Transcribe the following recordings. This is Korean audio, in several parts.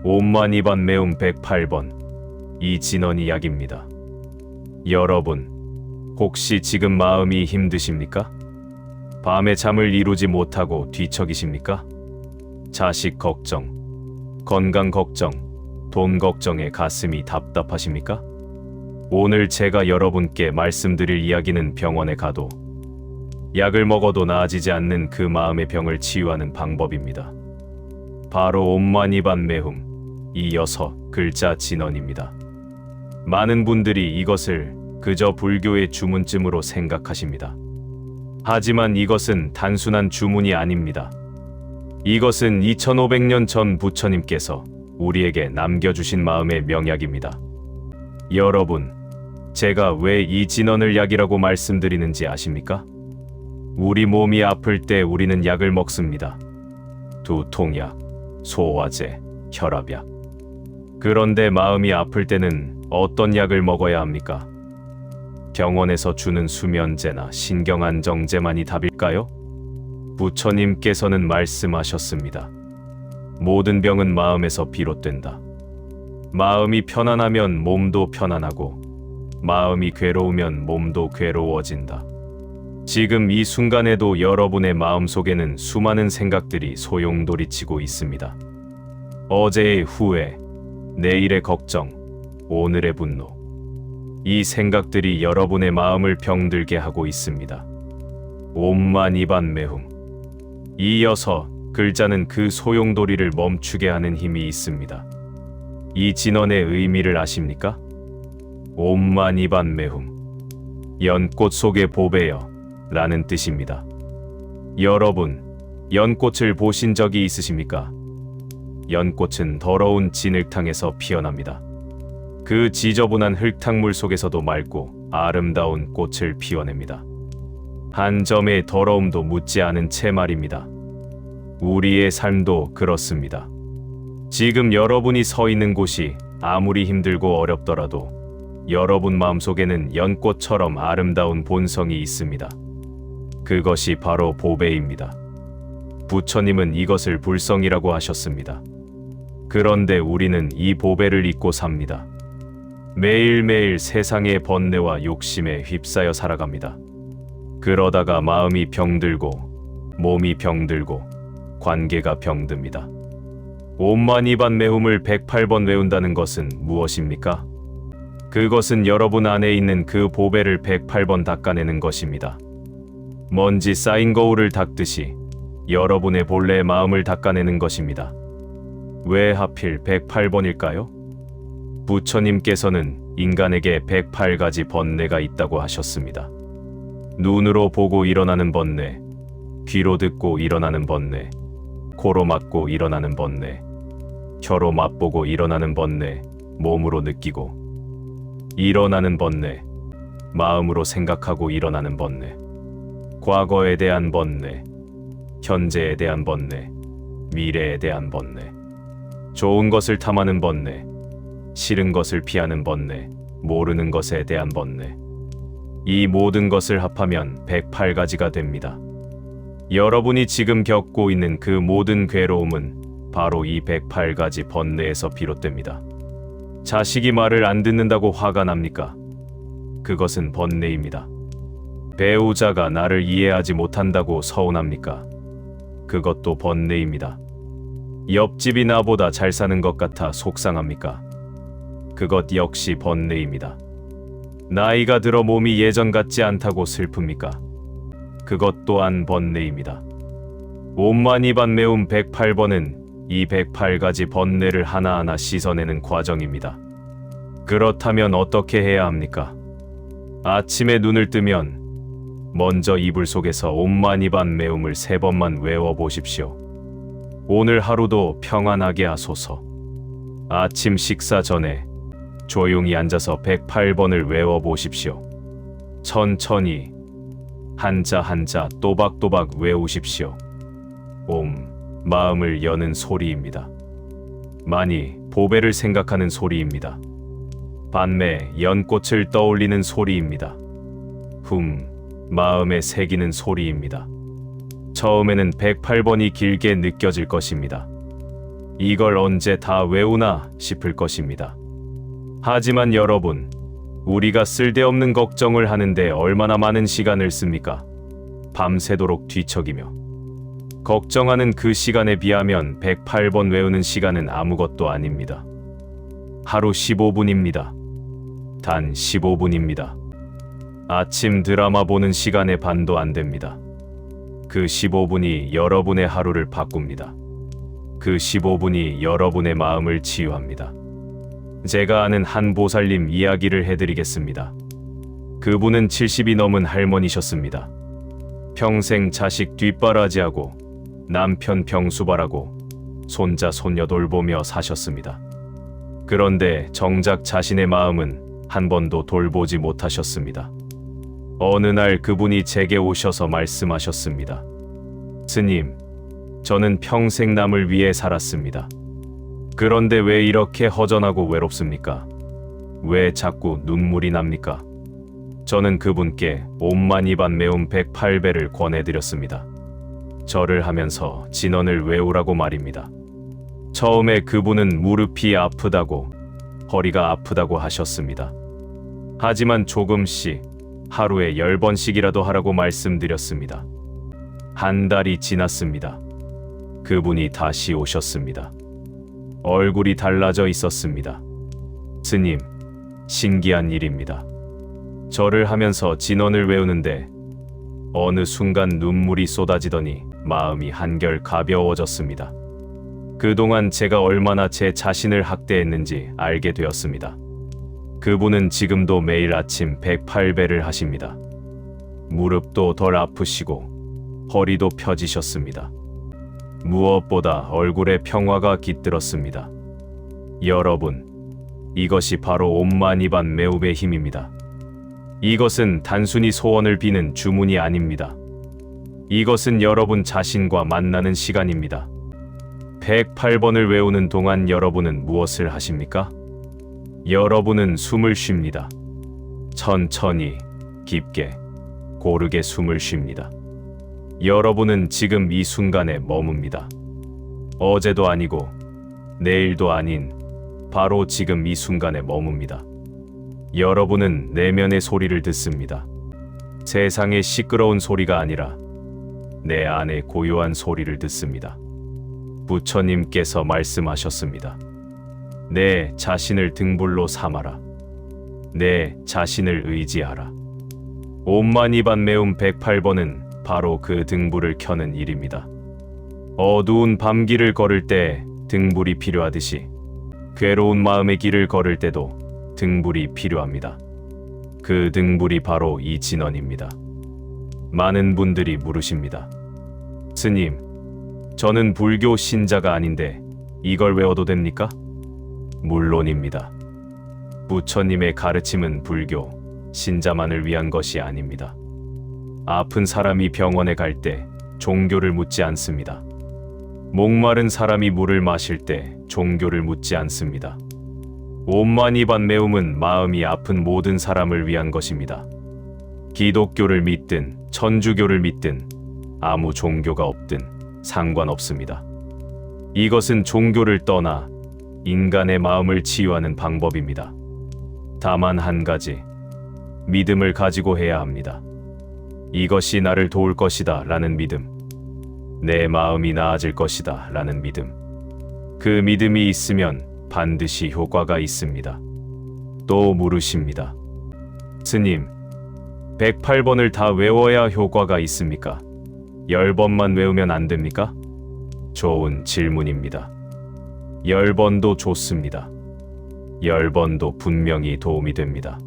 옴마니반 매움 108번 이진원이 약입니다. 여러분, 혹시 지금 마음이 힘드십니까? 밤에 잠을 이루지 못하고 뒤척이십니까? 자식 걱정, 건강 걱정, 돈 걱정에 가슴이 답답하십니까? 오늘 제가 여러분께 말씀드릴 이야기는 병원에 가도 약을 먹어도 나아지지 않는 그 마음의 병을 치유하는 방법입니다. 바로 옴마니반 매움 이 6글자 진언입니다. 많은 분들이 이것을 그저 불교의 주문쯤으로 생각하십니다. 하지만 이것은 단순한 주문이 아닙니다. 이것은 2500년 전 부처님께서 우리에게 남겨주신 마음의 명약입니다. 여러분, 제가 왜 이 진언을 약이라고 말씀드리는지 아십니까? 우리 몸이 아플 때 우리는 약을 먹습니다. 두통약, 소화제, 혈압약. 그런데 마음이 아플 때는 어떤 약을 먹어야 합니까? 병원에서 주는 수면제나 신경안정제만이 답일까요? 부처님께서는 말씀하셨습니다. 모든 병은 마음에서 비롯된다. 마음이 편안하면 몸도 편안하고, 마음이 괴로우면 몸도 괴로워진다. 지금 이 순간에도 여러분의 마음속에는 수많은 생각들이 소용돌이치고 있습니다. 어제의 후회, 내일의 걱정, 오늘의 분노. 이 생각들이 여러분의 마음을 병들게 하고 있습니다. 옴마니반 매움. 이 6글자는 그 소용돌이를 멈추게 하는 힘이 있습니다. 이 진언의 의미를 아십니까? 옴마니반 매움. 연꽃 속의 보배여 라는 뜻입니다. 여러분, 연꽃을 보신 적이 있으십니까? 연꽃은 더러운 진흙탕에서 피어납니다. 그 지저분한 흙탕물 속에서도 맑고 아름다운 꽃을 피워냅니다. 한 점의 더러움도 묻지 않은 채 말입니다. 우리의 삶도 그렇습니다. 지금 여러분이 서 있는 곳이 아무리 힘들고 어렵더라도 여러분 마음속에는 연꽃처럼 아름다운 본성이 있습니다. 그것이 바로 보배입니다. 부처님은 이것을 불성이라고 하셨습니다. 그런데 우리는 이 보배를 잊고 삽니다. 매일매일 세상의 번뇌와 욕심에 휩싸여 살아갑니다. 그러다가 마음이 병들고 몸이 병들고 관계가 병듭니다. 옴마니반 매움을 108번 외운다는 것은 무엇입니까? 그것은 여러분 안에 있는 그 보배를 108번 닦아내는 것입니다. 먼지 쌓인 거울을 닦듯이 여러분의 본래의 마음을 닦아내는 것입니다. 왜 하필 108번일까요? 부처님께서는 인간에게 108가지 번뇌가 있다고 하셨습니다. 눈으로 보고 일어나는 번뇌, 귀로 듣고 일어나는 번뇌, 코로 맡고 일어나는 번뇌, 혀로 맛보고 일어나는 번뇌, 몸으로 느끼고 일어나는 번뇌, 마음으로 생각하고 일어나는 번뇌, 과거에 대한 번뇌, 현재에 대한 번뇌, 미래에 대한 번뇌, 좋은 것을 탐하는 번뇌, 싫은 것을 피하는 번뇌, 모르는 것에 대한 번뇌. 이 모든 것을 합하면 108가지가 됩니다. 여러분이 지금 겪고 있는 그 모든 괴로움은 바로 이 108가지 번뇌에서 비롯됩니다. 자식이 말을 안 듣는다고 화가 납니까? 그것은 번뇌입니다. 배우자가 나를 이해하지 못한다고 서운합니까? 그것도 번뇌입니다. 옆집이 나보다 잘 사는 것 같아 속상합니까? 그것 역시 번뇌입니다. 나이가 들어 몸이 예전 같지 않다고 슬픕니까? 그것 또한 번뇌입니다. 옴마니반 매움 108번은 이 108가지 번뇌를 하나하나 씻어내는 과정입니다. 그렇다면 어떻게 해야 합니까? 아침에 눈을 뜨면 먼저 이불 속에서 옴마니반 매움을 3번만 외워보십시오. 오늘 하루도 평안하게 하소서. 아침 식사 전에 조용히 앉아서 108번을 외워보십시오. 천천히 한자 한자 또박또박 외우십시오. 옴, 마음을 여는 소리입니다. 많이 보배를 생각하는 소리입니다. 반매 연꽃을 떠올리는 소리입니다. 마음에 새기는 소리입니다. 처음에는 108번이 길게 느껴질 것입니다. 이걸 언제 다 외우나 싶을 것입니다. 하지만 여러분, 우리가 쓸데없는 걱정을 하는데 얼마나 많은 시간을 씁니까? 밤새도록 뒤척이며. 걱정하는 그 시간에 비하면 108번 외우는 시간은 아무것도 아닙니다. 하루 15분입니다. 단 15분입니다. 아침 드라마 보는 시간의 반도 안 됩니다. 그 15분이 여러분의 하루를 바꿉니다. 그 15분이 여러분의 마음을 치유합니다. 제가 아는 한 보살님 이야기를 해드리겠습니다. 그분은 70이 넘은 할머니셨습니다. 평생 자식 뒷바라지하고 남편 병수발하고 손자 손녀 돌보며 사셨습니다. 그런데 정작 자신의 마음은 한 번도 돌보지 못하셨습니다. 어느 날 그분이 제게 오셔서 말씀하셨습니다. 스님, 저는 평생 남을 위해 살았습니다. 그런데 왜 이렇게 허전하고 외롭습니까? 왜 자꾸 눈물이 납니까? 저는 그분께 옴마니반 매움 108배를 권해드렸습니다. 절을 하면서 진언을 외우라고 말입니다. 처음에 그분은 무릎이 아프다고, 허리가 아프다고 하셨습니다. 하지만 조금씩 하루에 10번씩이라도 하라고 말씀드렸습니다. 한 달이 지났습니다. 그분이 다시 오셨습니다. 얼굴이 달라져 있었습니다. 스님, 신기한 일입니다. 절을 하면서 진언을 외우는데 어느 순간 눈물이 쏟아지더니 마음이 한결 가벼워졌습니다. 그동안 제가 얼마나 제 자신을 학대했는지 알게 되었습니다. 그분은 지금도 매일 아침 108배를 하십니다. 무릎도 덜 아프시고 허리도 펴지셨습니다. 무엇보다 얼굴에 평화가 깃들었습니다. 여러분, 이것이 바로 옴마니반 매움의 힘입니다. 이것은 단순히 소원을 비는 주문이 아닙니다. 이것은 여러분 자신과 만나는 시간입니다. 108번을 외우는 동안 여러분은 무엇을 하십니까? 여러분은 숨을 쉽니다. 천천히, 깊게, 고르게 숨을 쉽니다. 여러분은 지금 이 순간에 머뭅니다. 어제도 아니고 내일도 아닌 바로 지금 이 순간에 머뭅니다. 여러분은 내면의 소리를 듣습니다. 세상의 시끄러운 소리가 아니라 내 안의 고요한 소리를 듣습니다. 부처님께서 말씀하셨습니다. 내 자신을 등불로 삼아라. 내 자신을 의지하라. 옴마니반 매움 108번은 바로 그 등불을 켜는 일입니다. 어두운 밤길을 걸을 때 등불이 필요하듯이 괴로운 마음의 길을 걸을 때도 등불이 필요합니다. 그 등불이 바로 이 진언입니다. 많은 분들이 물으십니다. 스님, 저는 불교 신자가 아닌데 이걸 외워도 됩니까? 물론입니다. 부처님의 가르침은 불교 신자만을 위한 것이 아닙니다. 아픈 사람이 병원에 갈 때 종교를 묻지 않습니다. 목마른 사람이 물을 마실 때 종교를 묻지 않습니다. 옴마니반 매움은 마음이 아픈 모든 사람을 위한 것입니다. 기독교를 믿든 천주교를 믿든 아무 종교가 없든 상관없습니다. 이것은 종교를 떠나 인간의 마음을 치유하는 방법입니다. 다만 한 가지, 믿음을 가지고 해야 합니다. 이것이 나를 도울 것이다 라는 믿음, 내 마음이 나아질 것이다 라는 믿음. 그 믿음이 있으면 반드시 효과가 있습니다. 또 물으십니다. 스님, 108번을 다 외워야 효과가 있습니까? 10번만 외우면 안 됩니까? 좋은 질문입니다. 10번도 좋습니다. 10번도 분명히 도움이 됩니다.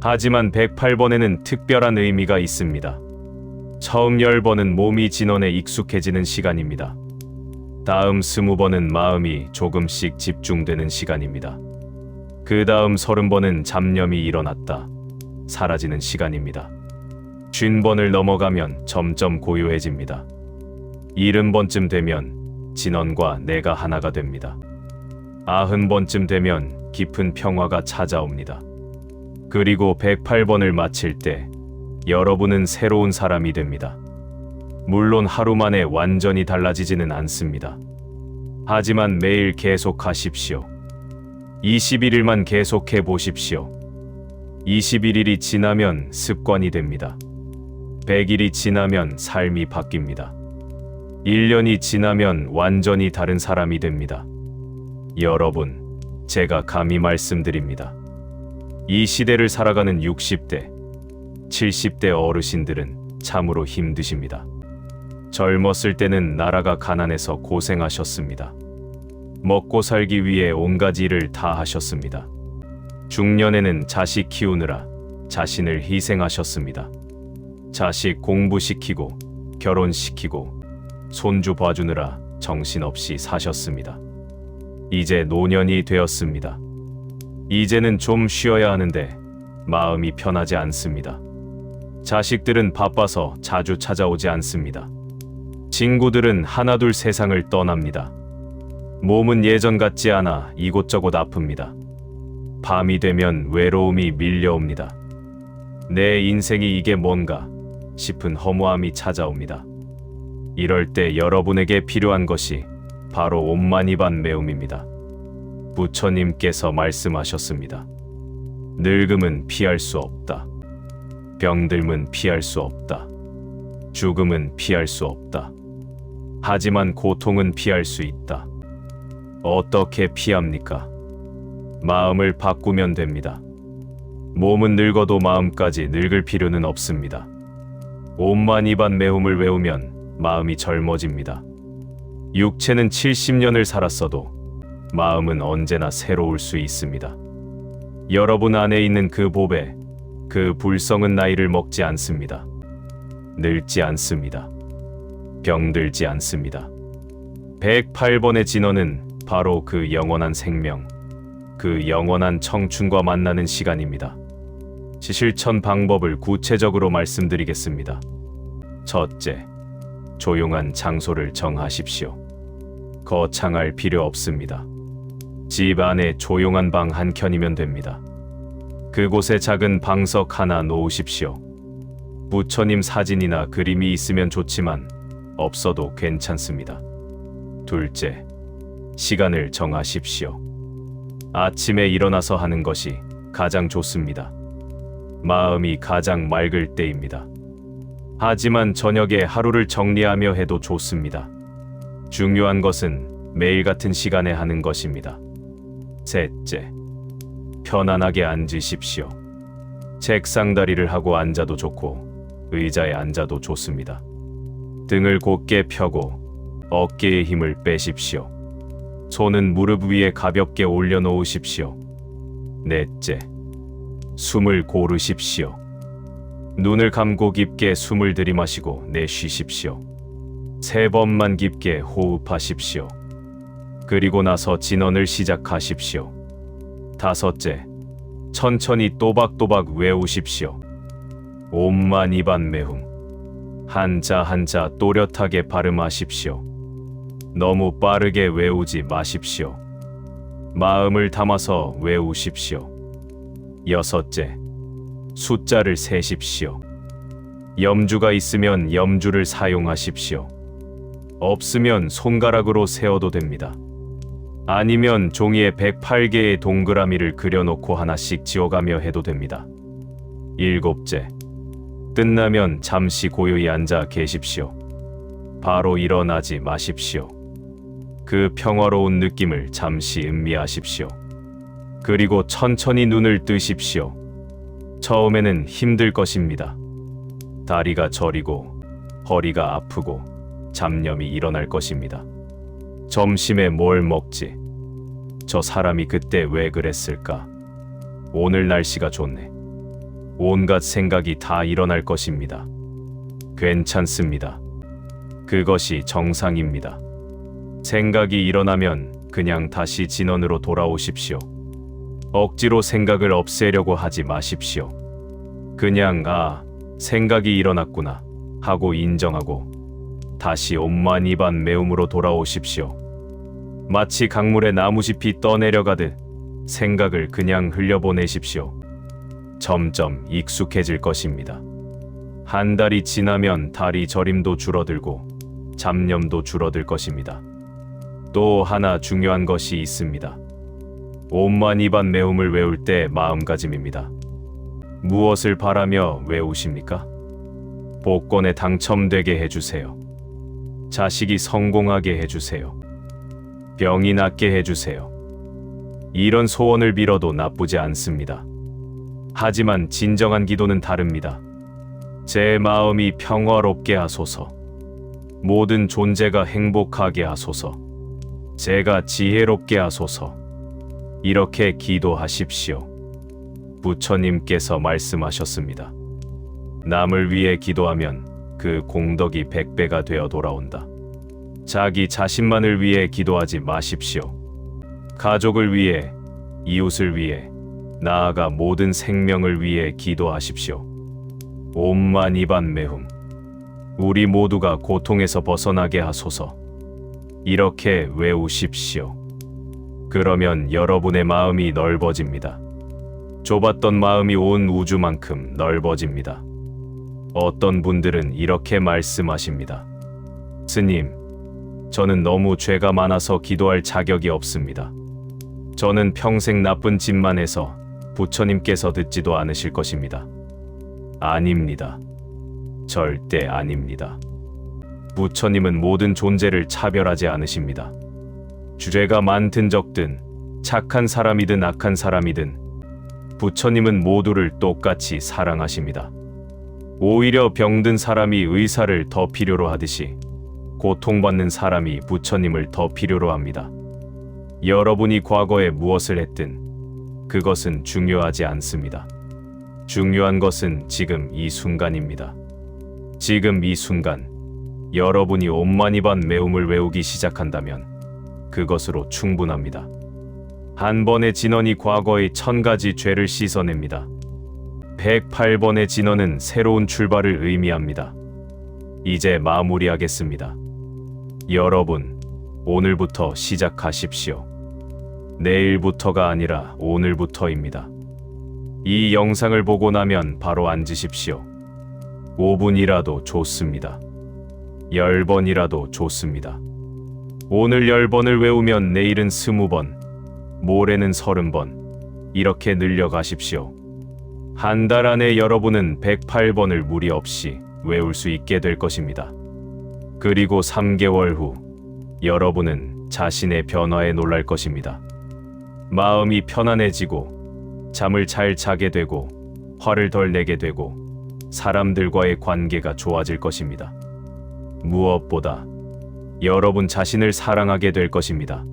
하지만 108번에는 특별한 의미가 있습니다. 처음 10번은 몸이 진언에 익숙해지는 시간입니다. 다음 20번은 마음이 조금씩 집중되는 시간입니다. 그 다음 30번은 잡념이 일어났다 사라지는 시간입니다. 50번을 넘어가면 점점 고요해집니다. 70번쯤 되면 진언과 내가 하나가 됩니다. 90번쯤 되면 깊은 평화가 찾아옵니다. 그리고 108번을 마칠 때 여러분은 새로운 사람이 됩니다. 물론 하루 만에 완전히 달라지지는 않습니다. 하지만 매일 계속하십시오. 21일만 계속해 보십시오. 21일이 지나면 습관이 됩니다. 100일이 지나면 삶이 바뀝니다. 1년이 지나면 완전히 다른 사람이 됩니다. 여러분, 제가 감히 말씀드립니다. 이 시대를 살아가는 60대, 70대 어르신들은 참으로 힘드십니다. 젊었을 때는 나라가 가난해서 고생하셨습니다. 먹고 살기 위해 온갖 일을 다 하셨습니다. 중년에는 자식 키우느라 자신을 희생하셨습니다. 자식 공부시키고 결혼시키고 손주 봐주느라 정신없이 사셨습니다. 이제 노년이 되었습니다. 이제는 좀 쉬어야 하는데 마음이 편하지 않습니다. 자식들은 바빠서 자주 찾아오지 않습니다. 친구들은 하나둘 세상을 떠납니다. 몸은 예전 같지 않아 이곳저곳 아픕니다. 밤이 되면 외로움이 밀려옵니다. 내 인생이 이게 뭔가 싶은 허무함이 찾아옵니다. 이럴 때 여러분에게 필요한 것이 바로 온만이반 매움입니다. 부처님께서 말씀하셨습니다. 늙음은 피할 수 없다. 병들면 피할 수 없다. 죽음은 피할 수 없다. 하지만 고통은 피할 수 있다. 어떻게 피합니까? 마음을 바꾸면 됩니다. 몸은 늙어도 마음까지 늙을 필요는 없습니다. 온만이반 매움을 외우면 마음이 젊어집니다. 육체는 70년을 살았어도 마음은 언제나 새로울 수 있습니다. 여러분 안에 있는 그 보배, 그 불성은 나이를 먹지 않습니다. 늙지 않습니다. 병들지 않습니다. 108번의 진언은 바로 그 영원한 생명, 그 영원한 청춘과 만나는 시간입니다. 실천 방법을 구체적으로 말씀드리겠습니다. 첫째, 조용한 장소를 정하십시오. 거창할 필요 없습니다. 집 안에 조용한 방 한 켠이면 됩니다. 그곳에 작은 방석 하나 놓으십시오. 부처님 사진이나 그림이 있으면 좋지만 없어도 괜찮습니다. 둘째, 시간을 정하십시오. 아침에 일어나서 하는 것이 가장 좋습니다. 마음이 가장 맑을 때입니다. 하지만 저녁에 하루를 정리하며 해도 좋습니다. 중요한 것은 매일 같은 시간에 하는 것입니다. 셋째, 편안하게 앉으십시오. 책상 다리를 하고 앉아도 좋고 의자에 앉아도 좋습니다. 등을 곧게 펴고 어깨에 힘을 빼십시오. 손은 무릎 위에 가볍게 올려놓으십시오. 넷째, 숨을 고르십시오. 눈을 감고 깊게 숨을 들이마시고 내쉬십시오. 3번만 깊게 호흡하십시오. 그리고 나서 진언을 시작하십시오. 다섯째, 천천히 또박또박 외우십시오. 온만이반 매움. 한자 한자 또렷하게 발음하십시오. 너무 빠르게 외우지 마십시오. 마음을 담아서 외우십시오. 여섯째, 숫자를 세십시오. 염주가 있으면 염주를 사용하십시오. 없으면 손가락으로 세어도 됩니다. 아니면 종이에 108개의 동그라미를 그려놓고 하나씩 지워가며 해도 됩니다. 일곱째, 끝나면 잠시 고요히 앉아 계십시오. 바로 일어나지 마십시오. 그 평화로운 느낌을 잠시 음미하십시오. 그리고 천천히 눈을 뜨십시오. 처음에는 힘들 것입니다. 다리가 저리고 허리가 아프고 잡념이 일어날 것입니다. 점심에 뭘 먹지? 저 사람이 그때 왜 그랬을까? 오늘 날씨가 좋네. 온갖 생각이 다 일어날 것입니다. 괜찮습니다. 그것이 정상입니다. 생각이 일어나면 그냥 다시 진원으로 돌아오십시오. 억지로 생각을 없애려고 하지 마십시오. 그냥 생각이 일어났구나 하고 인정하고 다시 온만이반 매움으로 돌아오십시오. 마치 강물에 나무짚이 떠내려가듯 생각을 그냥 흘려보내십시오. 점점 익숙해질 것입니다. 한 달이 지나면 다리 저림도 줄어들고 잡념도 줄어들 것입니다. 또 하나 중요한 것이 있습니다. 옴마니반 매움을 외울 때 마음가짐입니다. 무엇을 바라며 외우십니까? 복권에 당첨되게 해주세요. 자식이 성공하게 해주세요. 병이 낫게 해주세요. 이런 소원을 빌어도 나쁘지 않습니다. 하지만 진정한 기도는 다릅니다. 제 마음이 평화롭게 하소서. 모든 존재가 행복하게 하소서. 제가 지혜롭게 하소서. 이렇게 기도하십시오. 부처님께서 말씀하셨습니다. 남을 위해 기도하면 그 공덕이 100배가 되어 돌아온다. 자기 자신만을 위해 기도하지 마십시오. 가족을 위해, 이웃을 위해, 나아가 모든 생명을 위해 기도하십시오. 옴마니반 매움. 우리 모두가 고통에서 벗어나게 하소서. 이렇게 외우십시오. 그러면 여러분의 마음이 넓어집니다. 좁았던 마음이 온 우주만큼 넓어집니다. 어떤 분들은 이렇게 말씀하십니다. 스님, 저는 너무 죄가 많아서 기도할 자격이 없습니다. 저는 평생 나쁜 짓만 해서 부처님께서 듣지도 않으실 것입니다. 아닙니다. 절대 아닙니다. 부처님은 모든 존재를 차별하지 않으십니다. 죄가 많든 적든, 착한 사람이든 악한 사람이든 부처님은 모두를 똑같이 사랑하십니다. 오히려 병든 사람이 의사를 더 필요로 하듯이 고통받는 사람이 부처님을 더 필요로 합니다. 여러분이 과거에 무엇을 했든 그것은 중요하지 않습니다. 중요한 것은 지금 이 순간입니다. 지금 이 순간 여러분이 옴마니반 매움을 외우기 시작한다면 그것으로 충분합니다. 한 번의 진언이 과거의 1000가지 죄를 씻어냅니다. 108번의 진언은 새로운 출발을 의미합니다. 이제 마무리하겠습니다. 여러분, 오늘부터 시작하십시오. 내일부터가 아니라 오늘부터입니다. 이 영상을 보고 나면 바로 앉으십시오. 5분이라도 좋습니다. 10번이라도 좋습니다. 오늘 10번을 외우면 내일은 20번, 모레는 30번, 이렇게 늘려가십시오. 한 달 안에 여러분은 108번을 무리 없이 외울 수 있게 될 것입니다. 그리고 3개월 후 여러분은 자신의 변화에 놀랄 것입니다. 마음이 편안해지고 잠을 잘 자게 되고 화를 덜 내게 되고 사람들과의 관계가 좋아질 것입니다. 무엇보다 여러분 자신을 사랑하게 될 것입니다.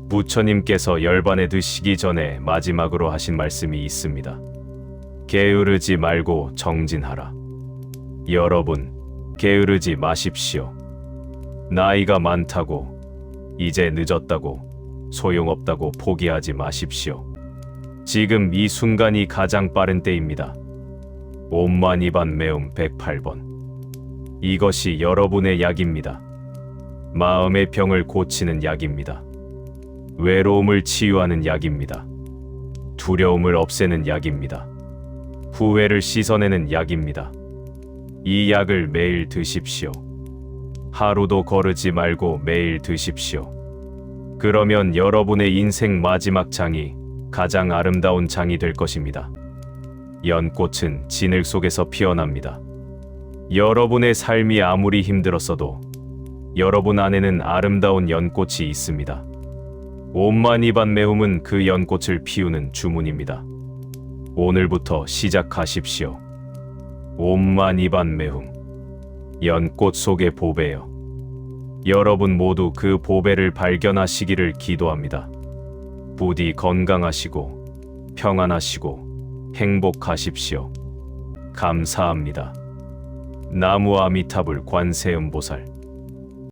부처님께서 열반에 드시기 전에 마지막으로 하신 말씀이 있습니다. 게으르지 말고 정진하라. 여러분, 게으르지 마십시오. 나이가 많다고, 이제 늦었다고, 소용없다고 포기하지 마십시오. 지금 이 순간이 가장 빠른 때입니다. 옴마니반 매움 108번. 이것이 여러분의 약입니다. 마음의 병을 고치는 약입니다. 외로움을 치유하는 약입니다. 두려움을 없애는 약입니다. 후회를 씻어내는 약입니다. 이 약을 매일 드십시오. 하루도 거르지 말고 매일 드십시오. 그러면 여러분의 인생 마지막 장이 가장 아름다운 장이 될 것입니다. 연꽃은 진흙 속에서 피어납니다. 여러분의 삶이 아무리 힘들었어도 여러분 안에는 아름다운 연꽃이 있습니다. 옴마니반 매움은 그 연꽃을 피우는 주문입니다. 오늘부터 시작하십시오. 옴마니반 매움. 연꽃 속의 보배여. 여러분 모두 그 보배를 발견하시기를 기도합니다. 부디 건강하시고 평안하시고 행복하십시오. 감사합니다. 나무 아미타불 관세음보살.